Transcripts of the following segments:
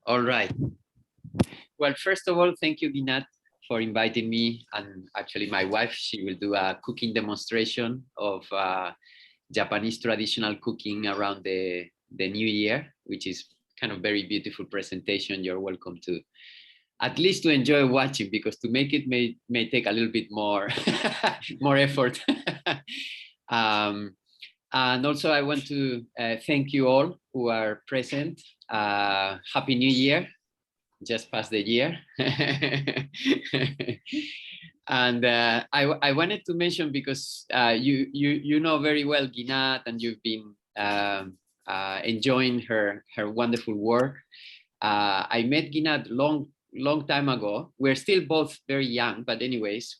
All right. Well, first of all, thank you, Ginat, for inviting me. And actually, my wife, she will do a cooking demonstration of Japanese traditional cooking around the new year, which is kind of very beautiful presentation. You're welcome to at least to enjoy watching, because to make it may take a little bit more more effort. And also I want to thank you all who are present. Happy New Year, just past the year. And I wanted to mention, because you know very well Ginat, and you've been enjoying her wonderful work. I met Ginat long time ago. We're still both very young, but anyways,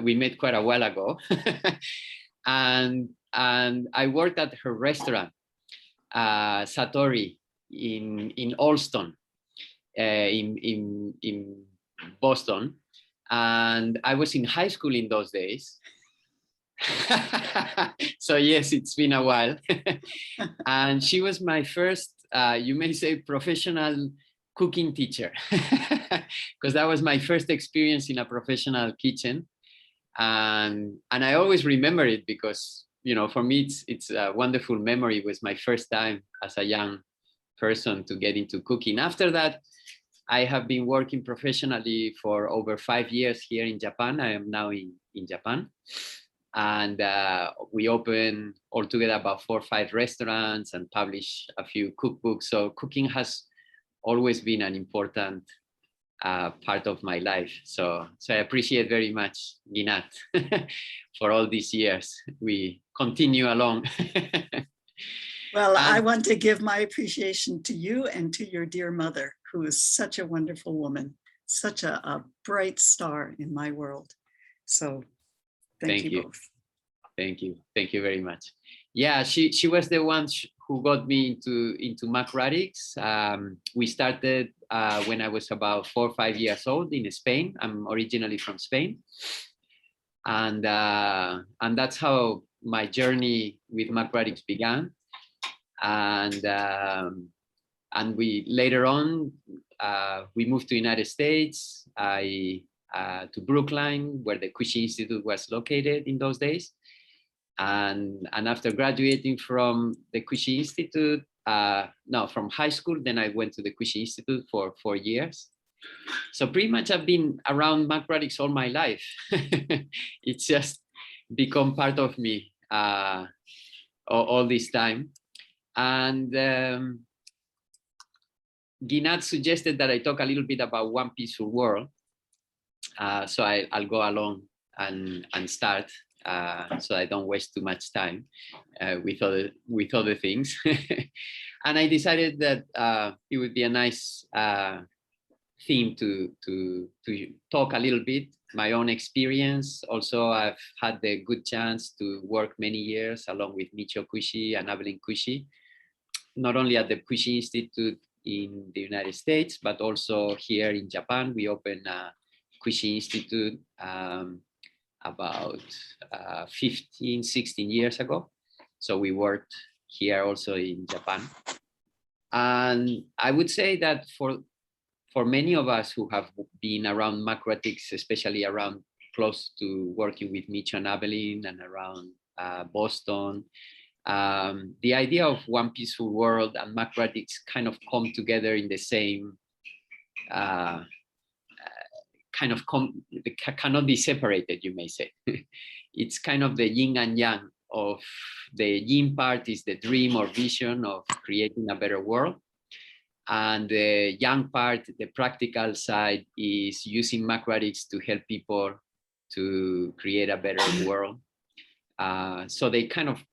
we met quite a while ago. and I worked at her restaurant, Satori, in Allston, in Boston, and I was in high school in those days. So yes, it's been a while. And she was my first, you may say, professional cooking teacher, because that was my first experience in a professional kitchen. And I always remember it, because, you know, for me, it's a wonderful memory. It was my first time as a young person to get into cooking. After that, I have been working professionally for over 5 years here in Japan. I am now in Japan. And we open altogether about 4 or 5 restaurants and publish a few cookbooks. So cooking has always been an important part of my life. So I appreciate very much, Ginat, for all these years. We continue along. Well, I want to give my appreciation to you and to your dear mother, who is such a wonderful woman, such a bright star in my world. So thank you both. Thank you. Thank you very much. Yeah, she was the one who got me into macroethics. We started when I was about 4 or 5 years old in Spain. I'm originally from Spain. And that's how my journey with macroethics began. And we later on, we moved to the United States, to Brookline, where the Kushi Institute was located in those days. And after graduating from the Kushi Institute, from high school, then I went to the Kushi Institute for 4 years. So pretty much I've been around macroethics all my life. It's just become part of me all this time. And Ginat suggested that I talk a little bit about One Peaceful World. So I'll go along and start, so I don't waste too much time with other things. And I decided that it would be a nice theme to talk a little bit my own experience. Also, I've had the good chance to work many years along with Michio Kushi and Evelyn Kushi, not only at the Kushi Institute in the United States, but also here in Japan. We opened a Kushi Institute about 15, 16 years ago. So we worked here also in Japan. And I would say that for many of us who have been around macroethics, especially around close to working with Michio and Evelyn and around Boston, the idea of One Peaceful World and macroethics kind of come together in the same cannot be separated, you may say. It's kind of the yin and yang of the yin part is the dream or vision of creating a better world. And the yang part, the practical side, is using macroethics to help people to create a better world. So they kind of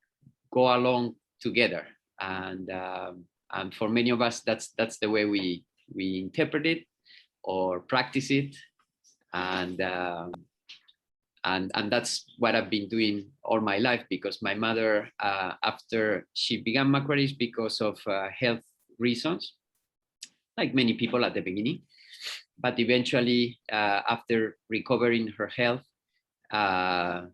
go along together. And for many of us, that's the way we interpret it or practice it. And that's what I've been doing all my life, because my mother, after she began macroethics because of health reasons, like many people at the beginning, but eventually after recovering her health and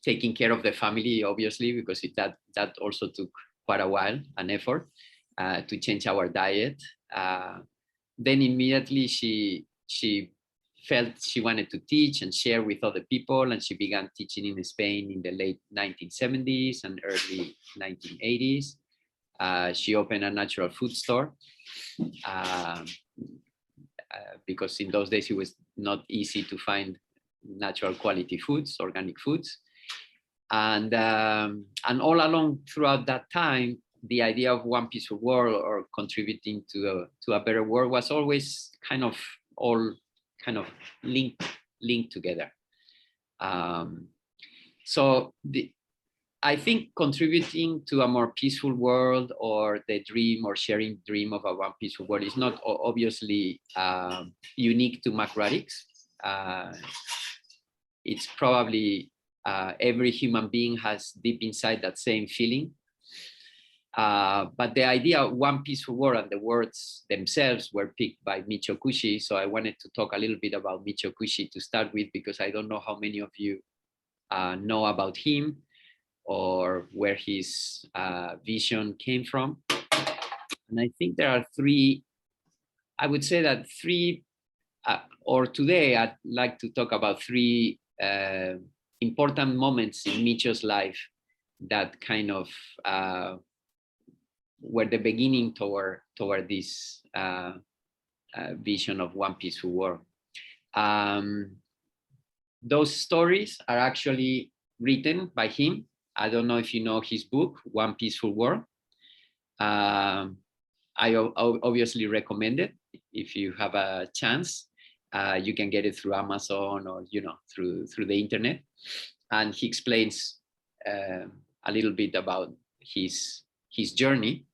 taking care of the family, obviously, because that also took quite a while, an effort, to change our diet. Then immediately she felt she wanted to teach and share with other people, and she began teaching in Spain in the late 1970s and early 1980s. She opened a natural food store because in those days it was not easy to find natural quality foods, organic foods. And all along throughout that time, the idea of one peaceful world or contributing to a better world was always kind of linked together. So I think contributing to a more peaceful world, or the dream or sharing dream of a one peaceful world, is not obviously unique to macroethics. It's probably every human being has deep inside that same feeling. But the idea of one peaceful world and the words themselves were picked by Michio Kushi. So I wanted to talk a little bit about Michio Kushi to start with, because I don't know how many of you know about him or where his vision came from. And I think there are three, I would say that three, or today I'd like to talk about three important moments in Michio's life that kind of were the beginning toward this vision of one peaceful world. Those stories are actually written by him. I don't know if you know his book, One Peaceful World. I obviously recommend it. If you have a chance, you can get it through Amazon or through the internet. And he explains a little bit about his journey.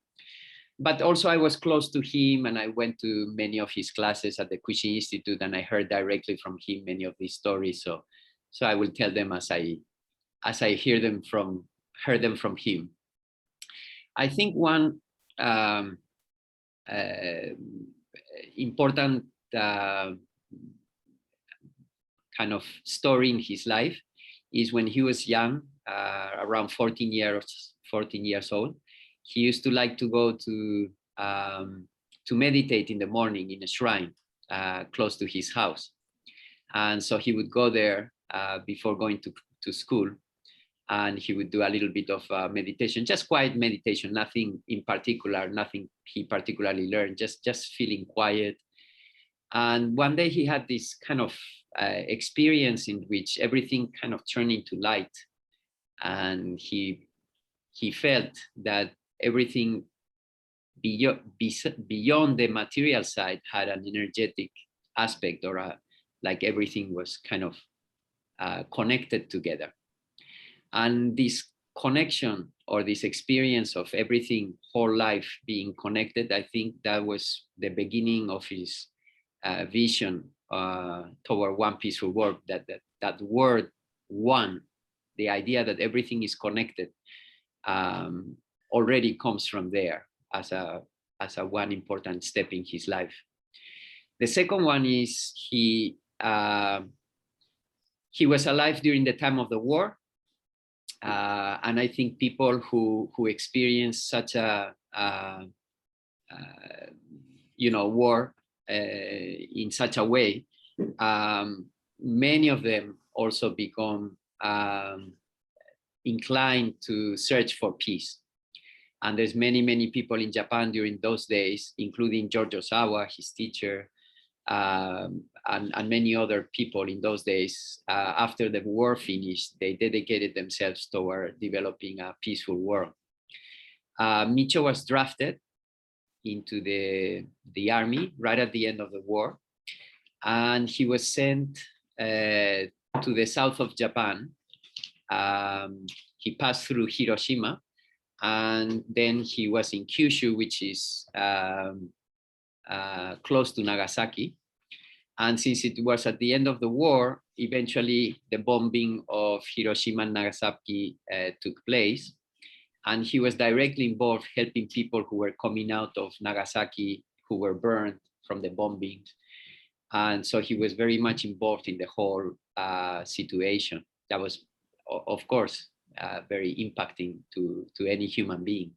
But also I was close to him, and I went to many of his classes at the Kushi Institute, and I heard directly from him many of these stories. So I will tell them as I heard them from him. I think one important kind of story in his life is when he was young, around 14 years old. He used to like to go to meditate in the morning in a shrine close to his house. And so he would go there before going to school, and he would do a little bit of meditation, just quiet meditation, nothing in particular, nothing he particularly learned, just feeling quiet. And one day he had this kind of experience in which everything kind of turned into light, and he felt that everything beyond the material side had an energetic aspect, or like everything was kind of connected together. And this connection, or this experience of everything, whole life being connected, I think that was the beginning of his vision toward one peaceful world. That word one, the idea that everything is connected, already comes from there as a one important step in his life. The second one is he was alive during the time of the war, and I think people who experience such a war in such a way, many of them also become inclined to search for peace. And there's many people in Japan during those days, including George Osawa, his teacher, and many other people in those days. After the war finished, they dedicated themselves toward developing a peaceful world. Michio was drafted into the army right at the end of the war, and he was sent to the south of Japan. He passed through Hiroshima, and then he was in Kyushu, which is close to Nagasaki. And since it was at the end of the war, eventually the bombing of Hiroshima and Nagasaki took place. And he was directly involved helping people who were coming out of Nagasaki, who were burned from the bombings. And so he was very much involved in the whole situation. That was, of course, very impacting to any human being.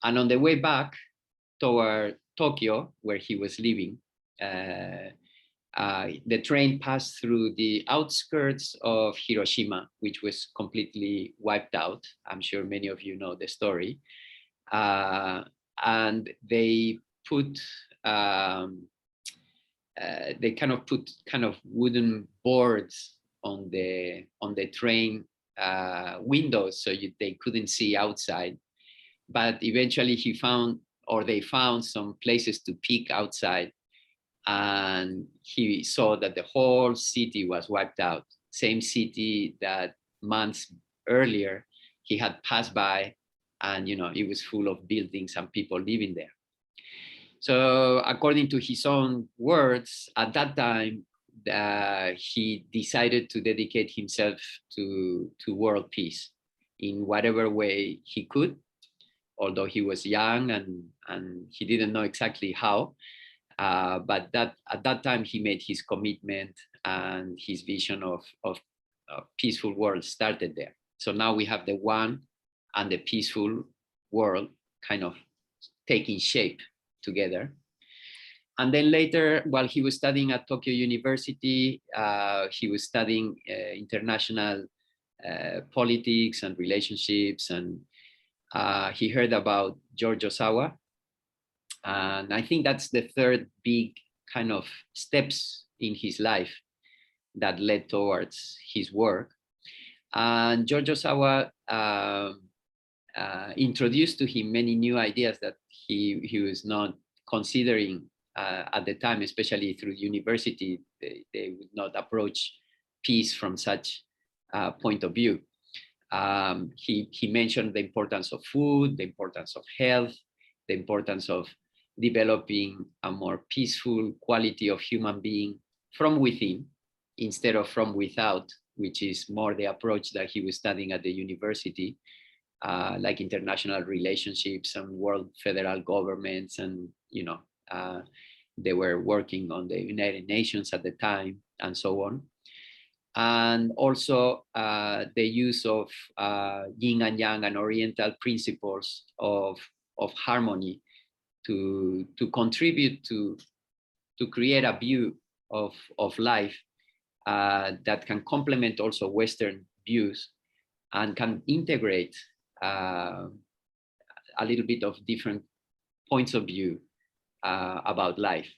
And on the way back toward Tokyo, where he was living, the train passed through the outskirts of Hiroshima, which was completely wiped out. I'm sure many of you know the story. And they put, they kind of put wooden boards on the train windows so they couldn't see outside. But eventually they found some places to peek outside, and he saw that the whole city was wiped out. Same city that months earlier he had passed by, and it was full of buildings and people living there. So according to his own words, at that time, he decided to dedicate himself to world peace in whatever way he could, although he was young and he didn't know exactly how. But at that time, he made his commitment, and his vision of a peaceful world started there. So now we have the one and the peaceful world kind of taking shape together. And then later, while he was studying at Tokyo University, he was studying international politics and relationships, and he heard about George Osawa. And I think that's the third big kind of steps in his life that led towards his work. And George Osawa introduced to him many new ideas that he was not considering at the time, especially through university. They would not approach peace from such a point of view. He mentioned the importance of food, the importance of health, the importance of developing a more peaceful quality of human being from within instead of from without, which is more the approach that he was studying at the university, like international relationships and world federal governments. And, they were working on the United Nations at the time and so on. And also the use of yin and yang and oriental principles of harmony to contribute to create a view of life that can complement also Western views and can integrate a little bit of different points of view about life.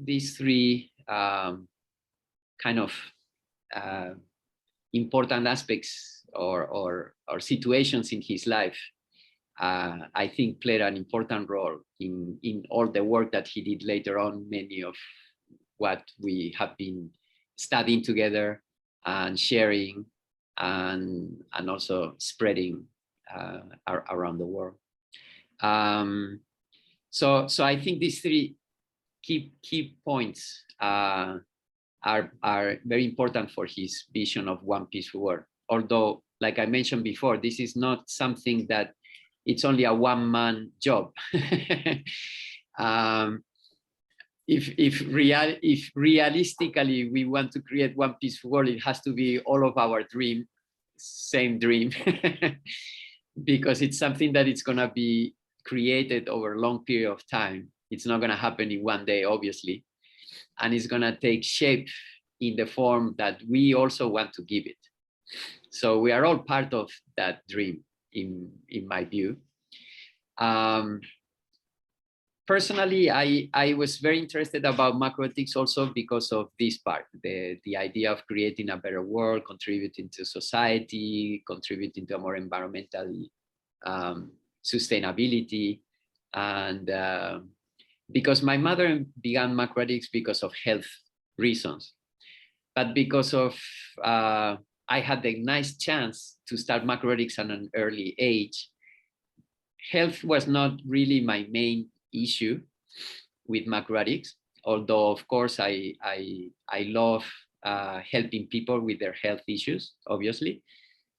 These three kind of important aspects or situations in his life, I think played an important role in all the work that he did later on. Many of what we have been studying together and sharing and also spreading around the world. So I think these three key points are very important for his vision of one peaceful world. Although, like I mentioned before, this is not something that it's only a one-man job. If realistically we want to create one peaceful world, it has to be all of our same dream, because it's something that it's going to be created over a long period of time. It's not going to happen in one day, obviously, and it's going to take shape in the form that we also want to give it. So we are all part of that dream, in my view. Personally, I was very interested about macroethics also because of this part, the idea of creating a better world, contributing to society, contributing to a more environmental sustainability. And because my mother began macroethics because of health reasons, but because of I had the nice chance to start macroethics at an early age. Health was not really my main issue with macroethics, although of course I love helping people with their health issues, obviously,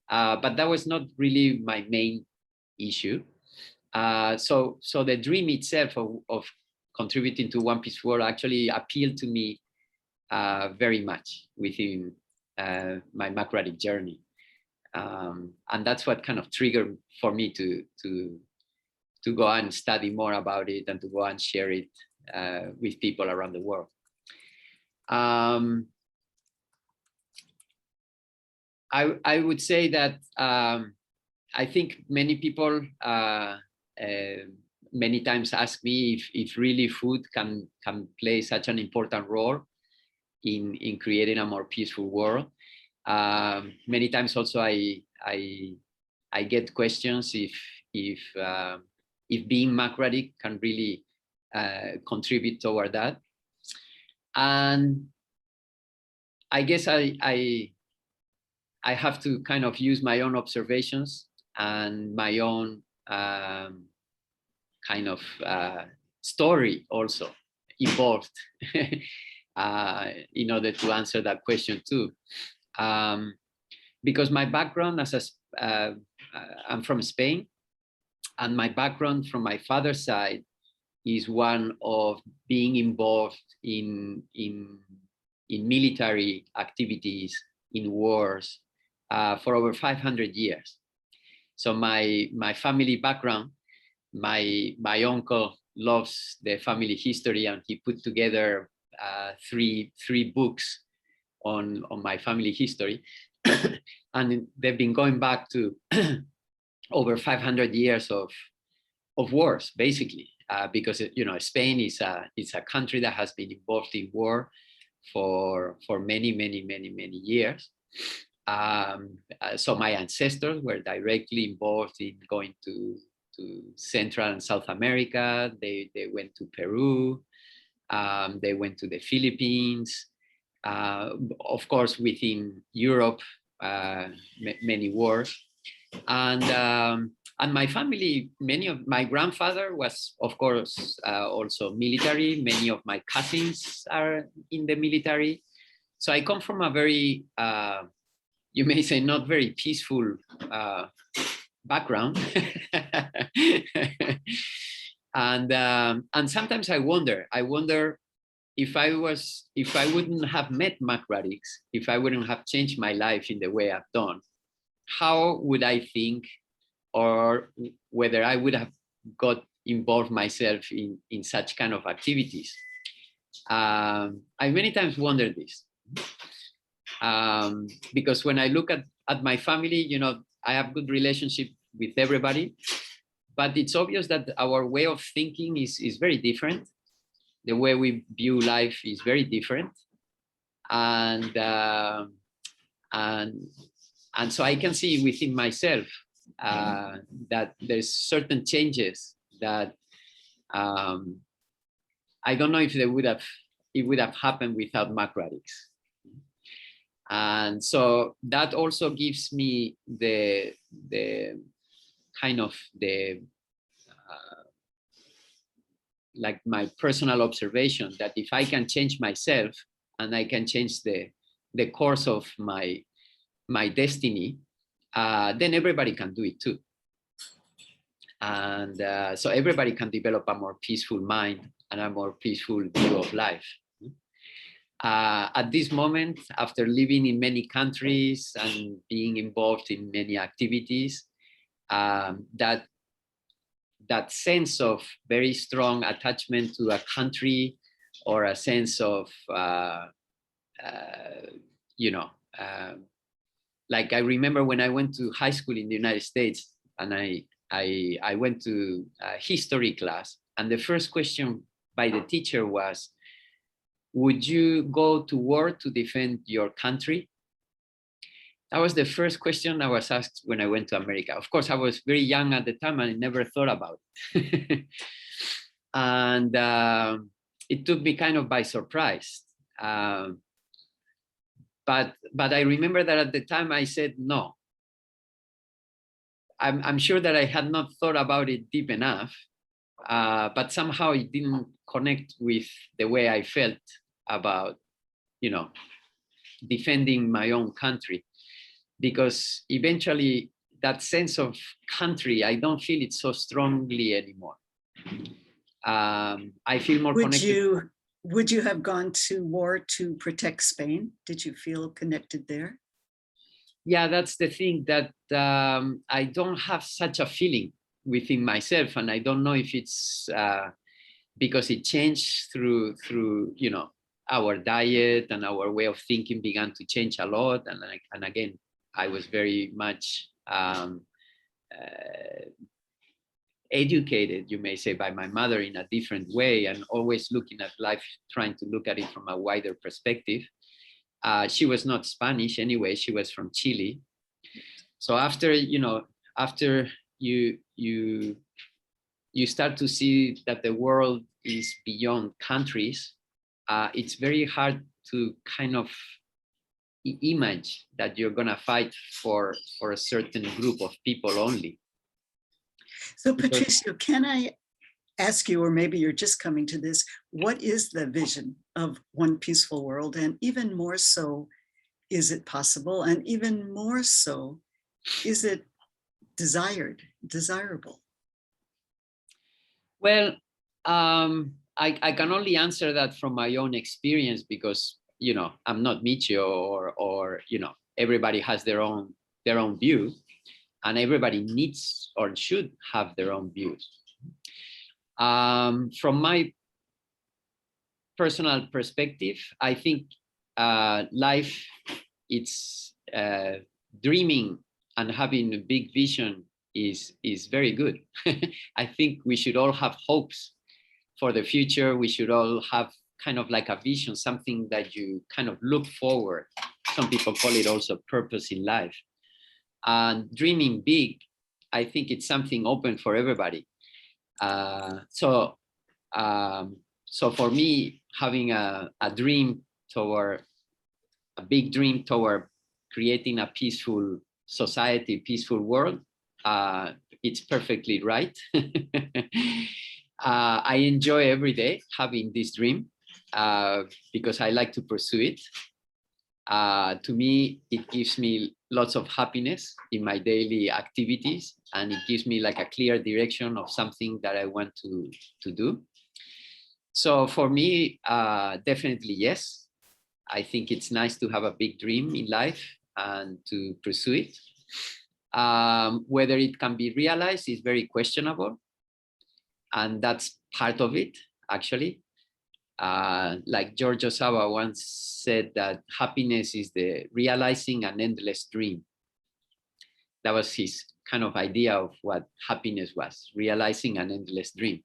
but that was not really my main issue. So the dream itself of contributing to one peaceful world actually appealed to me very much within my macroetic journey. And that's what kind of triggered for me to go and study more about it and to go and share it with people around the world. I would say that I think many people many times ask me if really food can play such an important role in creating a more peaceful world. Many times also I get questions if being macroetic can really contribute toward that. And I guess I have to kind of use my own observations and my own kind of story also involved in order to answer that question too. Because my background I'm from Spain, and my background from my father's side is one of being involved in military activities, in wars, for over 500 years. So my family background, my uncle loves the family history, and he put together three books on my family history. And they've been going back to over 500 years of wars, basically, because Spain is a country that has been involved in war for many years. So my ancestors were directly involved in going to Central and South America. They went to Peru. They went to the Philippines. Of course, within Europe, many wars. And my family, my grandfather was, of course, also military. Many of my cousins are in the military. So I come from a very, you may say, not very peaceful background. And sometimes I wonder if I wouldn't have met macroethics, if I wouldn't have changed my life in the way I've done, how would I think, or whether I would have got involved myself in such kind of activities. I many times wonder this, because when I look at my family, I have good relationship with everybody, but it's obvious that our way of thinking is very different. The way we view life is very different, and so I can see within myself that there's certain changes that I don't know if it would have happened without macroethics. And so that also gives me the kind of like my personal observation that if I can change myself and I can change the course of my destiny, then everybody can do it too. And so everybody can develop a more peaceful mind and a more peaceful view of life. At this moment, after living in many countries and being involved in many activities, that sense of very strong attachment to a country, or a sense of, like I remember when I went to high school in the United States, and I went to a history class, and the first question by the teacher was, would you go to war to defend your country? That was the first question I was asked when I went to America. Of course, I was very young at the time and I never thought about it. And it took me kind of by surprise. But I remember that at the time I said no. I'm sure that I had not thought about it deep enough, but somehow it didn't connect with the way I felt about, defending my own country. Because eventually that sense of country, I don't feel it so strongly anymore. I feel more connected. Would you have gone to war to protect Spain? Did you feel connected there? yeah, that's the thing, that I don't have such a feeling within myself, and I don't know if it's because it changed through you know, our diet, and our way of thinking began to change a lot. And again, I was very much educated, you may say, by my mother in a different way, and always looking at life, trying to look at it from a wider perspective. She was not Spanish anyway, she was from Chile. So after, you know, after you start to see that the world is beyond countries, it's very hard to kind of image that you're gonna fight for a certain group of people only. So Patricio, can I ask you, or maybe you're just coming to this, what is the vision of one peaceful world? And even more so, is it possible? And even more so, is it desirable? Well, I can only answer that from my own experience, because, you know, I'm not Michio, or you know, everybody has their own view, and everybody needs or should have their own views. From my personal perspective, I think life, it's dreaming and having a big vision is very good. I think we should all have hopes for the future. We should all have kind of like a vision, something that you kind of look forward. Some people call it also purpose in life. And dreaming big, I think it's something open for everybody. So for me, having a dream toward, a big dream toward creating a peaceful society, peaceful world, it's perfectly right. I enjoy every day having this dream because I like to pursue it. To me, it gives me lots of happiness in my daily activities, and it gives me like a clear direction of something that I want to do. So for me, definitely yes. I think it's nice to have a big dream in life and to pursue it. Whether it can be realized is very questionable, and that's part of it, actually. Like George Osawa once said, that happiness is the realizing an endless dream. That was his kind of idea of what happiness was, realizing an endless dream.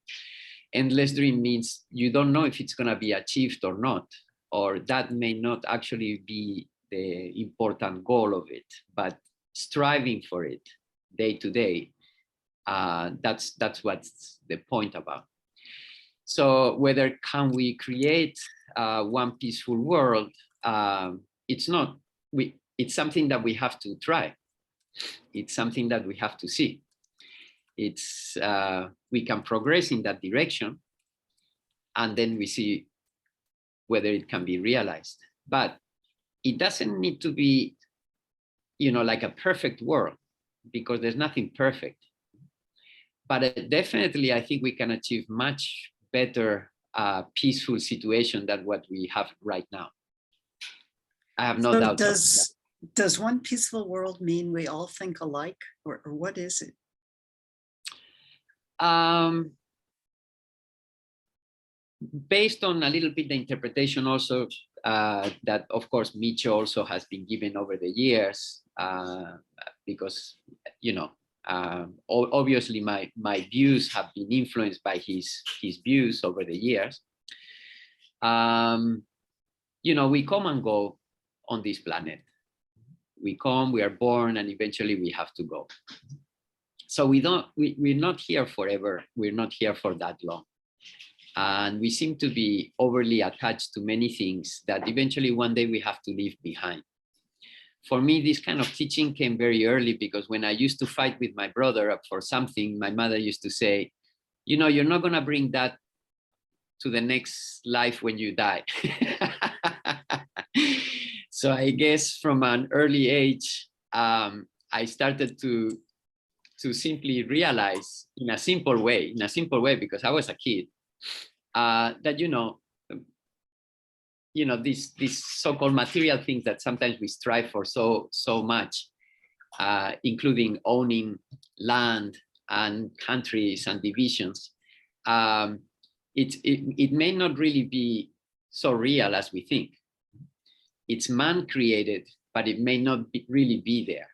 Endless dream means you don't know if it's going to be achieved or not, or that may not actually be the important goal of it, but striving for it day to day, that's what's the point about. So whether can we create one peaceful world, it's not, it's something that we have to try. It's something that we have to see. It's we can progress in that direction, and then we see whether it can be realized. But it doesn't need to be, you know, like a perfect world, because there's nothing perfect. But definitely, I think we can achieve much better peaceful situation than what we have right now. I have no doubt. Does one peaceful world mean we all think alike, or what is it? Based on a little bit the interpretation also that, of course, Michio also has been given over the years, because, you know, obviously my views have been influenced by his views over the years. You know, we come and go on this planet. We come, we are born, and eventually we have to go. So we're not here forever. We're not here for that long. And we seem to be overly attached to many things that eventually one day we have to leave behind. For me, this kind of teaching came very early, because when I used to fight with my brother for something, my mother used to say, you know, you're not going to bring that to the next life when you die. So I guess from an early age, I started to simply realize in a simple way, because I was a kid, that, you know, these so-called material things that sometimes we strive for so much, including owning land and countries and divisions, it may not really be so real as we think. It's man-created, but it may not really be there.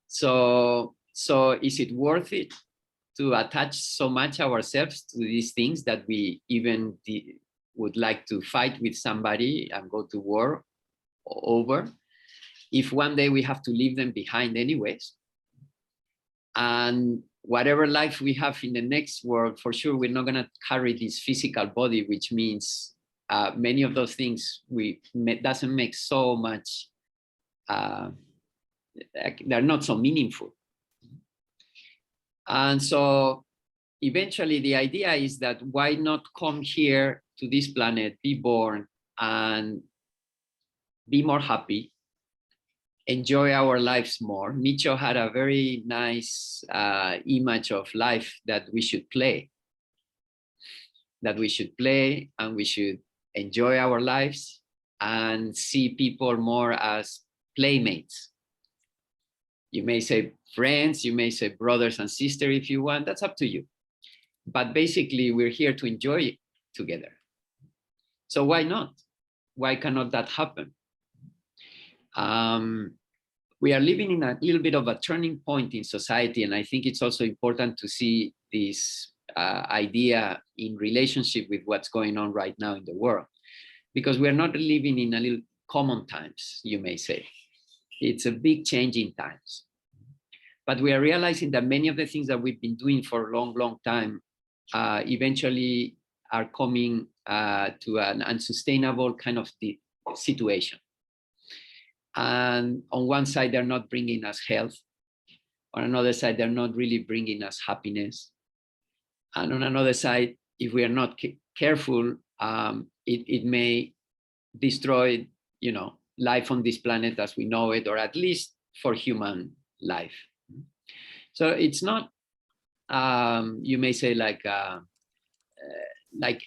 So is it worth it to attach so much ourselves to these things that we even would like to fight with somebody and go to war over, if one day we have to leave them behind anyways? And whatever life we have in the next world, for sure, we're not going to carry this physical body, which means many of those things doesn't make so much, they're not so meaningful. And so eventually the idea is that why not come here to this planet, be born, and be more happy, enjoy our lives more. Michio had a very nice image of life that we should play. That we should play and we should enjoy our lives and see people more as playmates. You may say friends, you may say brothers and sisters if you want, that's up to you. But basically we're here to enjoy it together. So why not? Why cannot that happen? We are living in a little bit of a turning point in society, and I think it's also important to see this idea in relationship with what's going on right now in the world, because we are not living in a little common times, you may say. It's a big change in times. But we are realizing that many of the things that we've been doing for a long, long time eventually are coming to an unsustainable kind of situation. And on one side, they're not bringing us health. On another side, they're not really bringing us happiness. And on another side, if we are not careful, it may destroy, life on this planet as we know it, or at least for human life. So it's not, you may say, like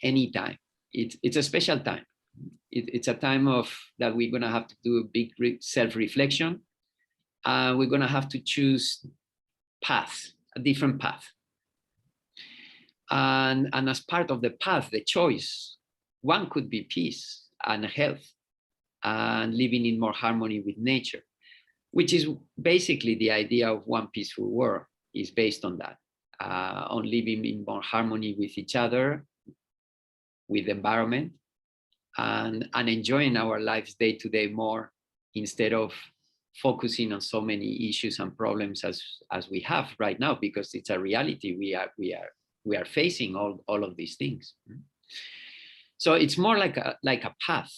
any time. It's a special time. It's a time of that we're going to have to do a big self-reflection. We're going to have to choose a different path. And as part of the path, the choice, one could be peace and health and living in more harmony with nature, which is basically the idea of one peaceful world, is based on that, on living in more harmony with each other, with the environment, and enjoying our lives day to day more, instead of focusing on so many issues and problems as we have right now, because it's a reality. We are facing all of these things. So it's more like a path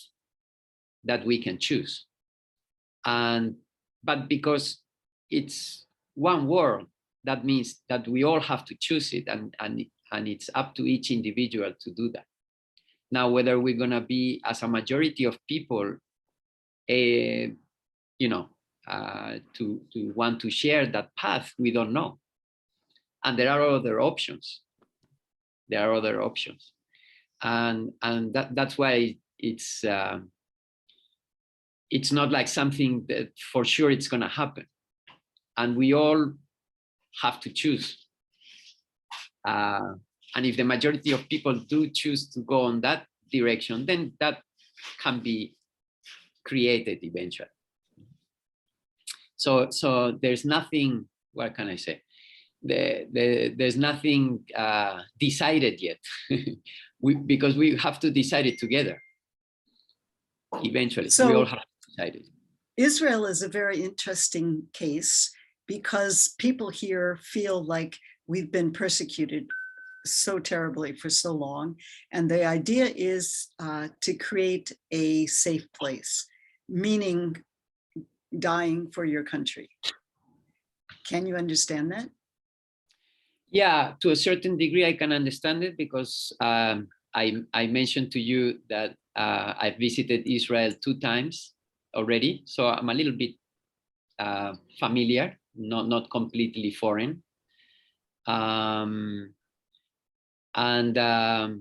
that we can choose. But because it's one world, that means that we all have to choose it, and it's up to each individual to do that. Now, whether we're going to be, as a majority of people, to want to share that path, we don't know. And there are other options. And that's why it's not like something that for sure it's going to happen. And we all have to choose. And if the majority of people do choose to go on that direction, then that can be created eventually. So there's nothing, what can I say? There's nothing decided yet, because we have to decide it together. Eventually, we all have to decide it. Israel is a very interesting case, because people here feel like we've been persecuted so terribly for so long. And the idea is to create a safe place, meaning dying for your country. Can you understand that? Yeah, to a certain degree, I can understand it, because I mentioned to you that I visited Israel 2 times already. So I'm a little bit familiar, not completely foreign. And I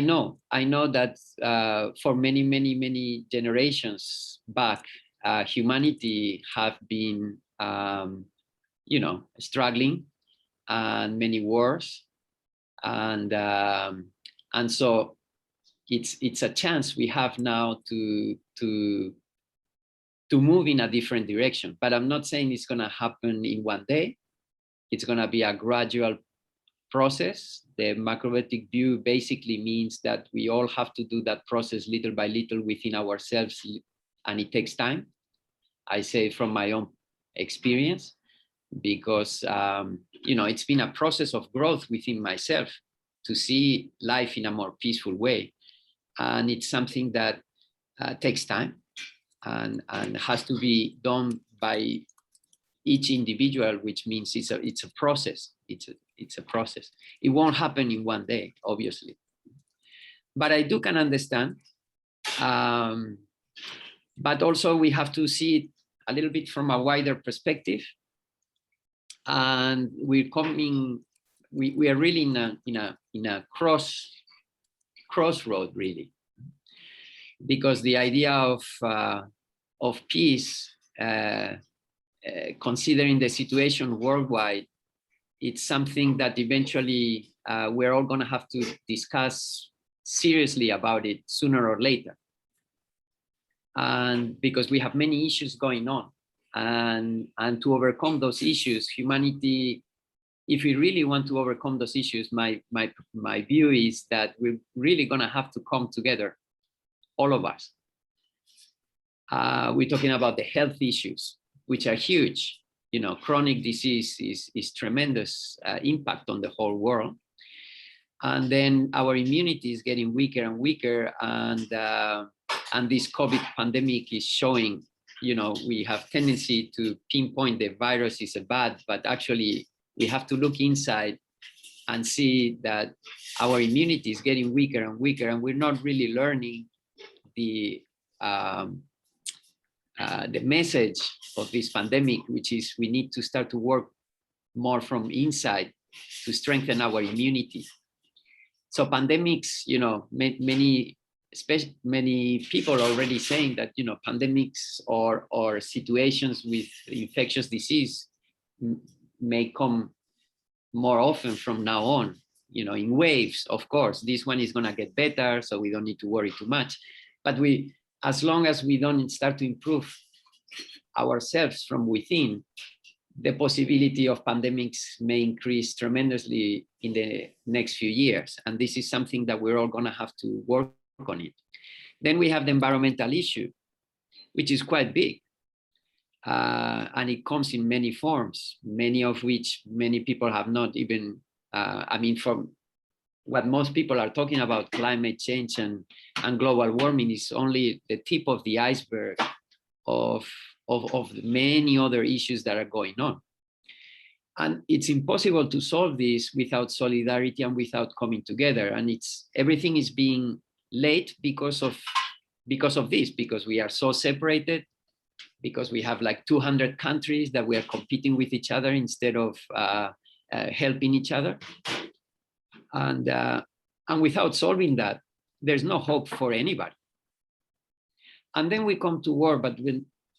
know that for many generations back, humanity have been, struggling, and many wars, and so it's a chance we have now to move in a different direction. But I'm not saying it's going to happen in one day. It's going to be a gradual process. The macrobiotic view basically means that we all have to do that process little by little within ourselves, and it takes time. I say from my own experience, because it's been a process of growth within myself to see life in a more peaceful way, and it's something that takes time and has to be done by each individual, which means it's a process. It's a process. It won't happen in one day, obviously, but I can understand. But also we have to see it a little bit from a wider perspective, and we are really in a crossroad, really, because the idea of peace, considering the situation worldwide, it's something that eventually we're all going to have to discuss seriously about it sooner or later. And because we have many issues going on, and to overcome those issues, humanity, if we really want to overcome those issues, my view is that we're really going to have to come together, all of us. We're talking about the health issues, which are huge. Chronic disease is tremendous impact on the whole world. And then our immunity is getting weaker and weaker, and this COVID pandemic is showing, we have tendency to pinpoint the virus is bad, but actually we have to look inside and see that our immunity is getting weaker and weaker, and we're not really learning the message of this pandemic, which is we need to start to work more from inside to strengthen our immunity. So pandemics, many people already saying that, pandemics or situations with infectious disease may come more often from now on, in waves. Of course, this one is going to get better, so we don't need to worry too much. But as long as we don't start to improve ourselves from within, the possibility of pandemics may increase tremendously in the next few years. And this is something that we're all going to have to work on it. Then we have the environmental issue, which is quite big. And it comes in many forms, many of which many people have not even, from what most people are talking about, climate change and global warming is only the tip of the iceberg of many other issues that are going on. And it's impossible to solve this without solidarity and without coming together. And everything is being late because of this, because we are so separated, because we have like 200 countries that we are competing with each other instead of helping each other. And without solving that, there's no hope for anybody. And then we come to war, but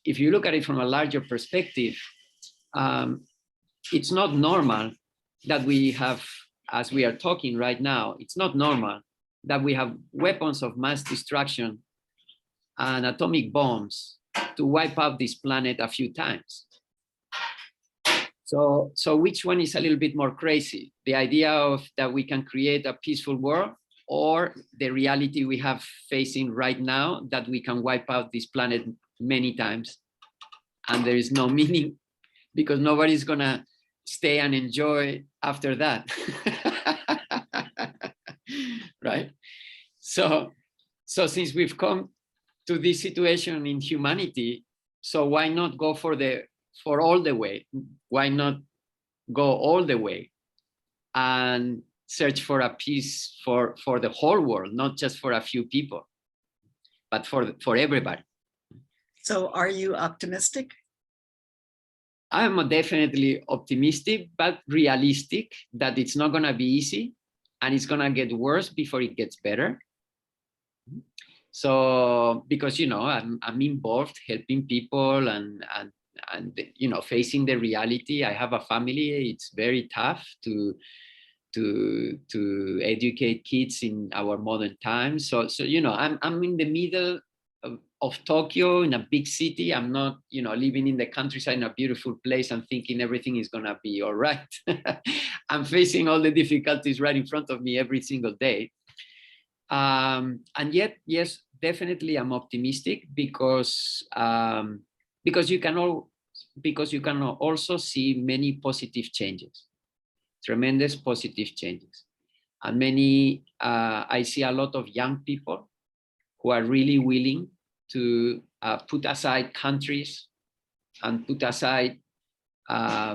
if you look at it from a larger perspective, it's not normal that we have, as we are talking right now, it's not normal that we have weapons of mass destruction and atomic bombs to wipe out this planet a few times. So which one is a little bit more crazy? The idea of that we can create a peaceful world, or the reality we have facing right now that we can wipe out this planet many times and there is no meaning because nobody's gonna stay and enjoy after that. Right? So since we've come to this situation in humanity, so why not go for all the way? Why not go all the way and search for a peace for the whole world, not just for a few people, but for everybody? So are you optimistic? I'm definitely optimistic, but realistic that it's not going to be easy and it's going to get worse before it gets better. So because, you know, I'm involved helping people and you know, facing the reality. I have a family. It's very tough to educate kids in our modern times. So you know, I'm in the middle of Tokyo, in a big city. I'm not, you know, living in the countryside in a beautiful place and thinking everything is gonna be all right. I'm facing all the difficulties right in front of me every single day. And yet, yes, definitely I'm optimistic because you can also see many positive changes, tremendous positive changes. And I see a lot of young people who are really willing to put aside countries and put aside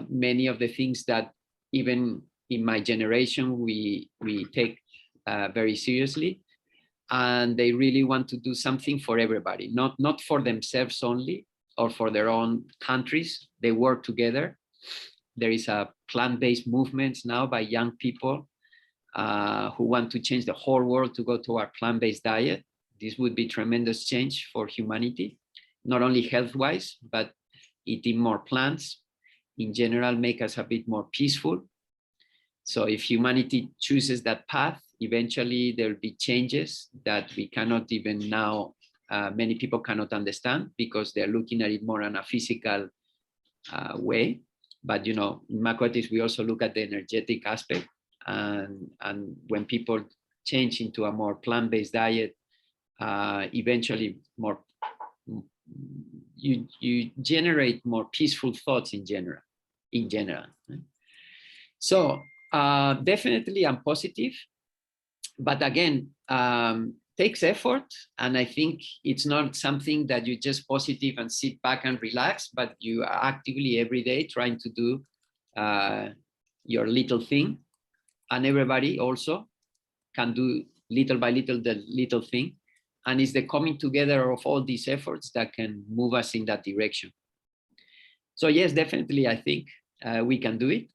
many of the things that even in my generation we take very seriously. And they really want to do something for everybody, not for themselves only or for their own countries. They work together. There is a plant-based movement now by young people who want to change the whole world to go to our plant-based diet. This would be tremendous change for humanity, not only health-wise, but eating more plants in general make us a bit more peaceful. So if humanity chooses that path, eventually there will be changes that we cannot even now, many people cannot understand because they're looking at it more in a physical way. But, you know, in macroethics, we also look at the energetic aspect. And when people change into a more plant-based diet, eventually you generate more peaceful thoughts in general. So definitely I'm positive, but again, takes effort. And I think it's not something that you just positive and sit back and relax, but you are actively every day trying to do your little thing. And everybody also can do little by little the little thing. And it's the coming together of all these efforts that can move us in that direction. So yes, definitely, I think we can do it.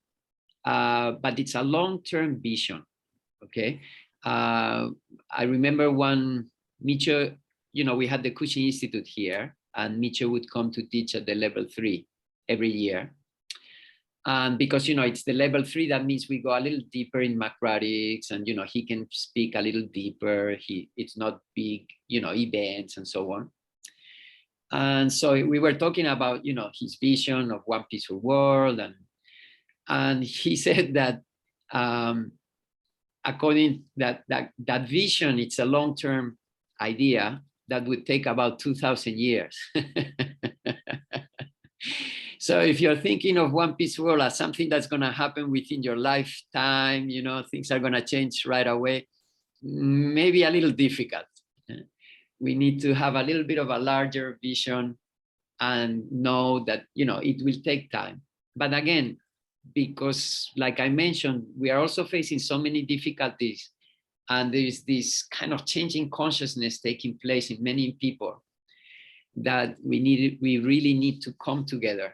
But it's a long-term vision, okay? I remember one Michio, you know, we had the Kushi Institute here, and Michio would come to teach at the level 3 every year. And because, you know, it's the level 3, that means we go a little deeper in macroethics, and, you know, he can speak a little deeper. It's not big, you know, events and so on. And so we were talking about, you know, his vision of one peaceful world. And he said that according that vision, it's a long-term idea that would take about 2,000 years. So if you're thinking of one peaceful world as something that's going to happen within your lifetime, you know, things are going to change right away, maybe a little difficult. We need to have a little bit of a larger vision and know that, you know, it will take time. But again, because like I mentioned, we are also facing so many difficulties, and there is this kind of changing consciousness taking place in many people that we really need to come together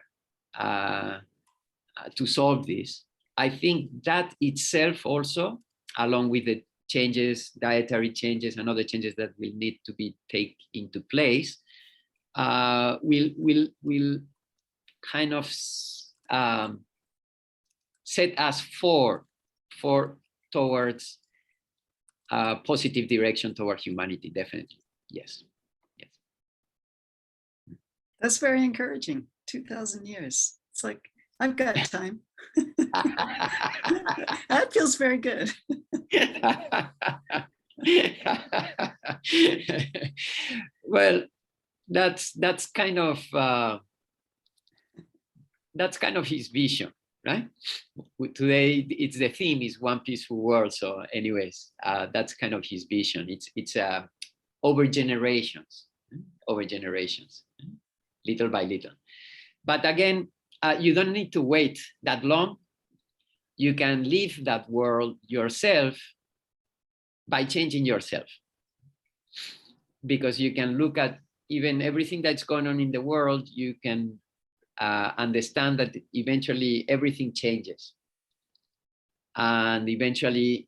to solve this. I think that itself also, along with the changes, dietary changes and other changes that will need to be taken into place, will kind of set us towards a positive direction toward humanity, definitely. Yes. Yes. That's very encouraging. 2,000 years. It's like, I've got time. That feels very good. Well, that's kind of his vision, right? Today, it's the theme is one peaceful world. So, anyways, that's kind of his vision. It's over generations, little by little. But again, you don't need to wait that long. You can live that world yourself by changing yourself, because you can look at even everything that's going on in the world. You can understand that eventually everything changes, and eventually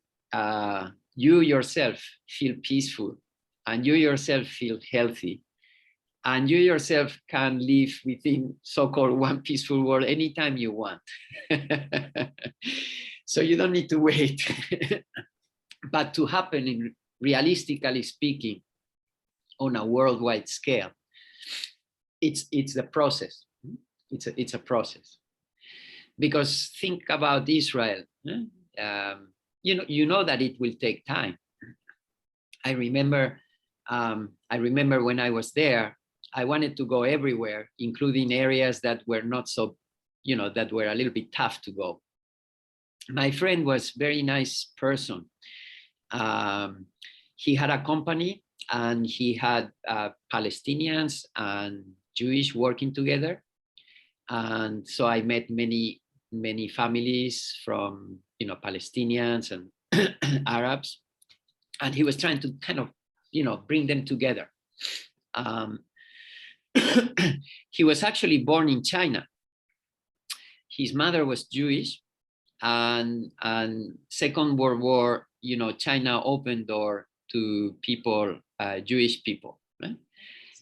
you yourself feel peaceful and you yourself feel healthy, and you yourself can live within so-called one peaceful world anytime you want. So you don't need to wait. But to happen, in realistically speaking, on a worldwide scale, it's a process. It's a process. Because think about Israel. You know that it will take time. I remember when I was there, I wanted to go everywhere, including areas that were not so, that were a little bit tough to go. My friend was a very nice person. He had a company, and he had Palestinians and Jewish working together. And so I met many families from, Palestinians and Arabs. And he was trying to kind of, bring them together. He was actually born in China. His mother was Jewish, and Second World War, China opened door to people, Jewish people. Right?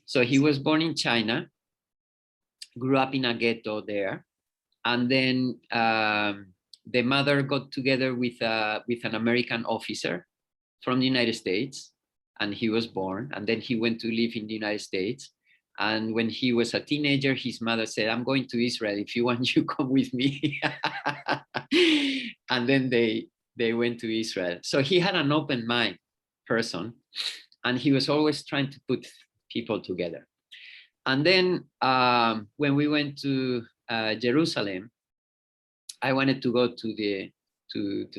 So he was born in China, grew up in a ghetto there, and then the mother got together with an American officer from the United States, and he was born, and then he went to live in the United States. And when he was a teenager, his mother said, "I'm going to Israel. If you want, you come with me." And then they went to Israel. So he had an open mind person, and he was always trying to put people together. And then when we went to Jerusalem, I wanted to go to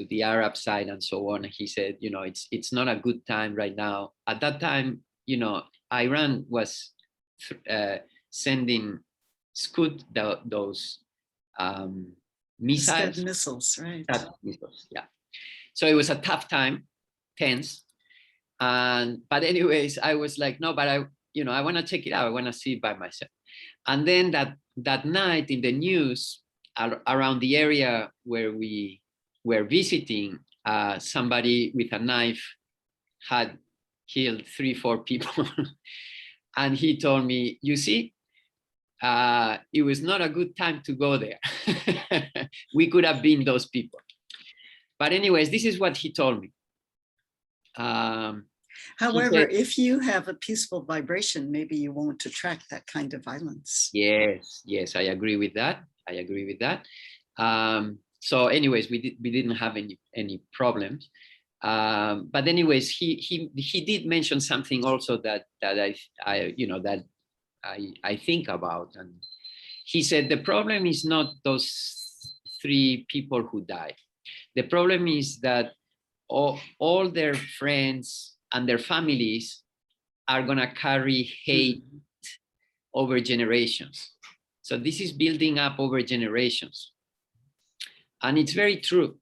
the Arab side and so on. And he said, it's not a good time right now. At that time, Iran was sending Scud, those missiles. Scud missiles, right? Missiles, yeah. So it was a tough time, tense. But anyways, I was like, no, but I want to check it out. I want to see it by myself. And then that night in the news around the area where we were visiting, somebody with a knife had killed 3-4 people. And he told me, you see, it was not a good time to go there. We could have been those people. But anyways, this is what he told me. However, if you have a peaceful vibration, maybe you won't attract that kind of violence. Yes, I agree with that. So anyways, we didn't have any problems. But anyways, he did mention something also that I think about. And he said, the problem is not those 3 people who died. The problem is that all their friends and their families are going to carry hate over generations. So this is building up over generations. And it's very true.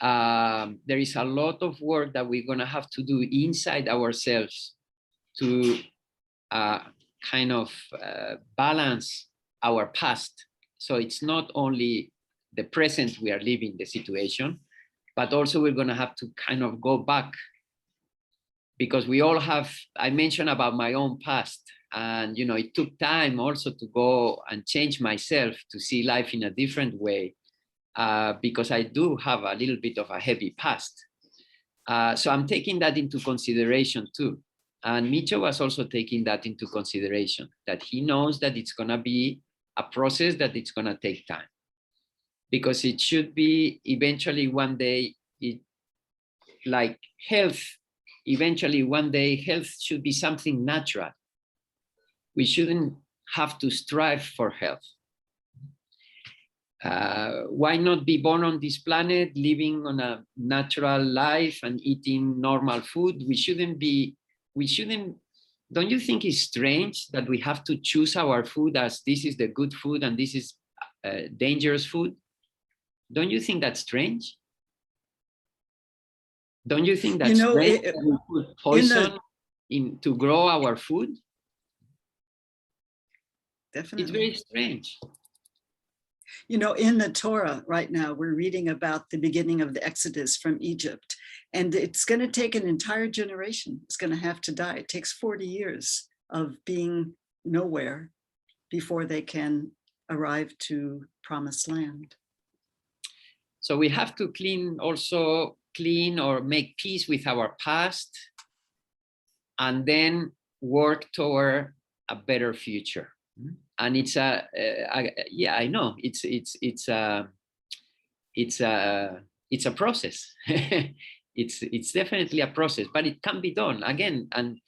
There is a lot of work that we're going to have to do inside ourselves to kind of balance our past. So it's not only the present we are living the situation, but also we're going to have to kind of go back, because we all have, I mentioned about my own past, and it took time also to go and change myself to see life in a different way, because I do have a little bit of a heavy past. So I'm taking that into consideration too. And Michio was also taking that into consideration, that he knows that it's going to be a process, that it's going to take time, because it should be eventually one day, like health, eventually one day health should be something natural. We shouldn't have to strive for health. Why not be born on this planet, living on a natural life and eating normal food? We shouldn't, don't you think it's strange that we have to choose our food as this is the good food and this is dangerous food? Don't you think that's strange? Don't you think that's strange that we put poison to grow our food? Definitely. It's very strange. You know, in the Torah right now, we're reading about the beginning of the Exodus from Egypt, and it's going to take an entire generation. It's going to have to die. It takes 40 years of being nowhere before they can arrive to promised land. So we have to clean or make peace with our past, and then work toward a better future. And it's yeah, I know it's a process. it's definitely a process, but it can be done again, and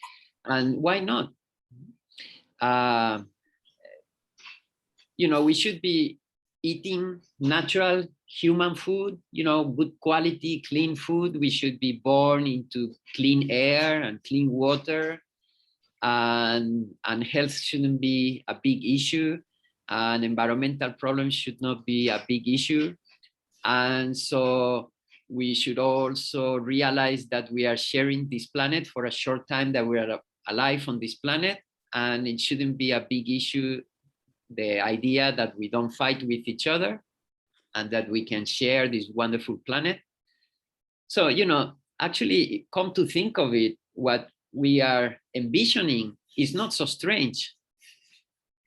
why not? You know, we should be eating natural human food, you know, good quality, clean food. We should be born into clean air and clean water, and health shouldn't be a big issue, and environmental problems should not be a big issue. And so we should also realize that we are sharing this planet for a short time, that we are alive on this planet, and it shouldn't be a big issue, the idea that we don't fight with each other and that we can share this wonderful planet. So, you know, actually, come to think of it, what we are envisioning is not so strange.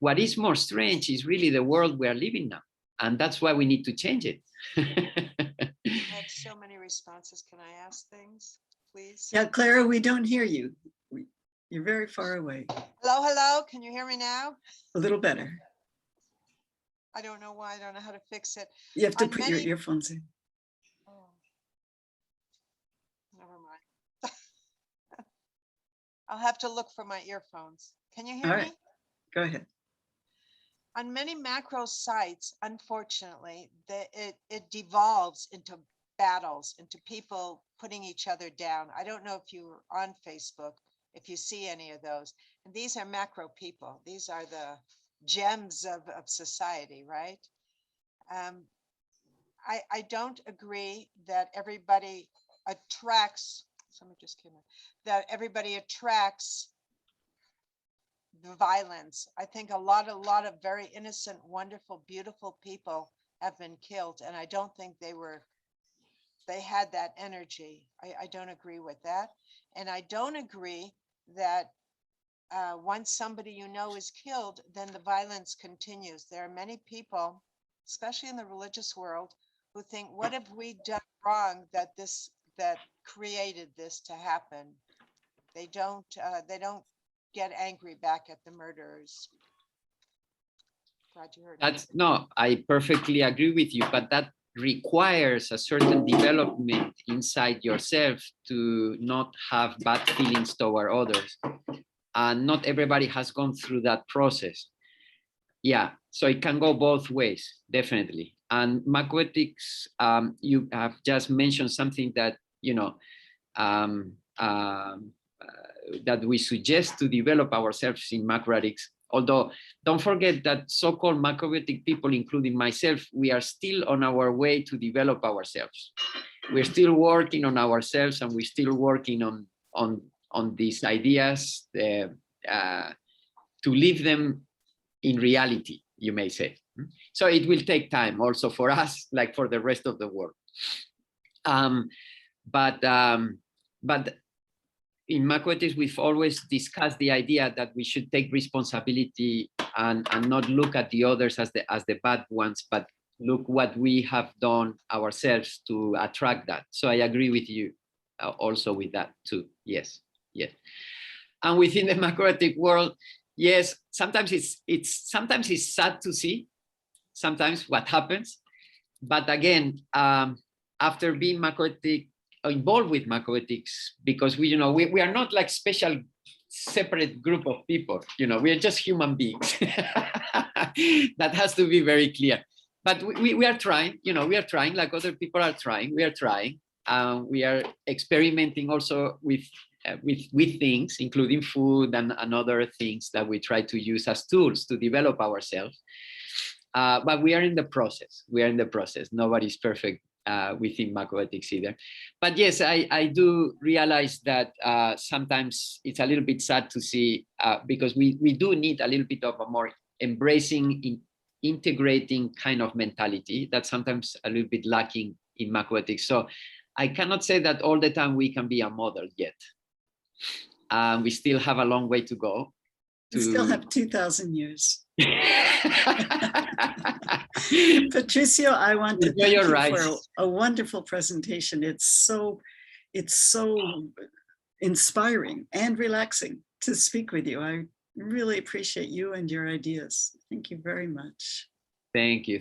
What is more strange is really the world we are living now. And that's why we need to change it. I have so many responses. Can I ask things, please? Yeah, Clara, we don't hear you. You're very far away. Hello, hello. Can you hear me now? A little better. I don't know why. I don't know how to fix it. You have to On put your many- earphones in. Oh, never mind. I'll have to look for my earphones. Can you hear All me? right. Go ahead. On many macro sites, unfortunately, it devolves into battles, into people putting each other down. I don't know if you're on Facebook, if you see any of those. And these are macro people. These are the gems of society, right? I don't agree that everybody attracts, someone just came in, that everybody attracts the violence. I think a lot of very innocent, wonderful, beautiful people have been killed, and I don't think they had that energy. I don't agree with that. And I don't agree that once somebody you know is killed, then the violence continues. There are many people, especially in the religious world, who think, what have we done wrong that created this to happen? They don't get angry back at the murderers. Glad you heard That's no, I perfectly agree with you, but that requires a certain development inside yourself to not have bad feelings toward others. And not everybody has gone through that process. Yeah, so it can go both ways, definitely. And macroethics, you have just mentioned something that, you know, that we suggest to develop ourselves in macroethics. Although, don't forget that so-called macrobiotic people, including myself, we are still on our way to develop ourselves. We're still working on ourselves, and we're still working on these ideas to live them in reality, you may say. So it will take time also for us, like for the rest of the world. But in Macroethics, we've always discussed the idea that we should take responsibility and not look at the others as the bad ones, but look what we have done ourselves to attract that. So I agree with you also with that too. Yes, yes. And within the macroethic world, yes, sometimes it's sad to see sometimes what happens, but again, after being involved with macroethics, because we are not like special separate group of people, we are just human beings. That has to be very clear. But we are trying, we are trying like other people are trying. We are trying. We are experimenting also with things, including food and other things that we try to use as tools to develop ourselves. But we are in the process. We are in the process. Nobody's perfect within macroethics either. But yes, I do realize that sometimes it's a little bit sad to see because we do need a little bit of a more embracing integrating kind of mentality that's sometimes a little bit lacking in macroethics. So I cannot say that all the time we can be a model yet. We still have a long way to go. We still have 2,000 years. Patricio, I want to thank you for a wonderful presentation. It's so inspiring and relaxing to speak with you. I really appreciate you and your ideas. Thank you very much. Thank you.